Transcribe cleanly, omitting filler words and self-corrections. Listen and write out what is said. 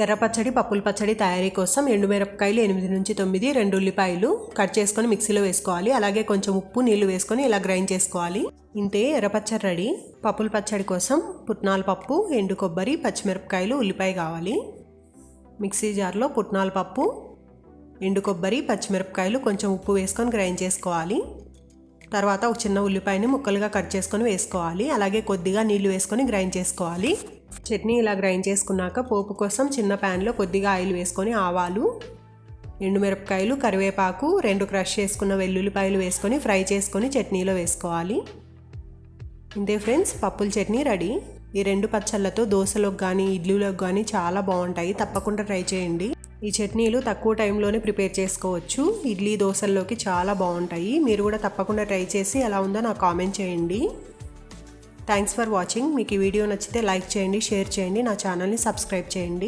ఎర్ర పచ్చడి పప్పుల పచ్చడి తయారీ కోసం ఎండుమిరపకాయలు 8 నుంచి 9, 2 ఉల్లిపాయలు కట్ చేసుకొని మిక్సీలో వేసుకోవాలి. అలాగే కొంచెం ఉప్పు నీళ్లు వేసుకొని ఇలా గ్రైండ్ చేసుకోవాలి. ఇంతే ఎర్ర పచ్చడి రెడీ. పప్పుల పచ్చడి కోసం పుట్నాల పప్పు, ఎండు కొబ్బరి, పచ్చిమిరపకాయలు, ఉల్లిపాయ కావాలి. మిక్సీ జార్లో పుట్నాల పప్పు, ఎండు కొబ్బరి, పచ్చిమిరపకాయలు, కొంచెం ఉప్పు వేసుకొని గ్రైండ్ చేసుకోవాలి. తర్వాత ఒక చిన్న ఉల్లిపాయని ముక్కలుగా కట్ చేసుకొని వేసుకోవాలి. అలాగే కొద్దిగా నీళ్లు వేసుకొని గ్రైండ్ చేసుకోవాలి. చట్నీ ఇలా గ్రైండ్ చేసుకున్నాక పోపు కోసం చిన్న ప్యాన్లో కొద్దిగా ఆయిల్ వేసుకొని ఆవాలు, ఎండుమిరపకాయలు, కరివేపాకు, 2 క్రష్ చేసుకున్న వెల్లుల్లిపాయలు వేసుకొని ఫ్రై చేసుకొని చట్నీలో వేసుకోవాలి. ఇంతే ఫ్రెండ్స్, పప్పుల చట్నీ రెడీ. ఈ 2 పచ్చళ్ళతో దోశలోకి కానీ ఇడ్లీలోకి కానీ చాలా బాగుంటాయి. తప్పకుండా ట్రై చేయండి. ఈ చట్నీలు తక్కువ టైంలోనే ప్రిపేర్ చేసుకోవచ్చు. ఇడ్లీ దోశల్లోకి చాలా బాగుంటాయి. మీరు కూడా తప్పకుండా ట్రై చేసి ఎలా ఉందో నాకు కామెంట్ చేయండి. Thanks for watching. మీకు ఈ వీడియో నచ్చితే లైక్ చేయండి, షేర్ చేయండి, నా ఛానల్ని సబ్స్క్రైబ్ చేయండి.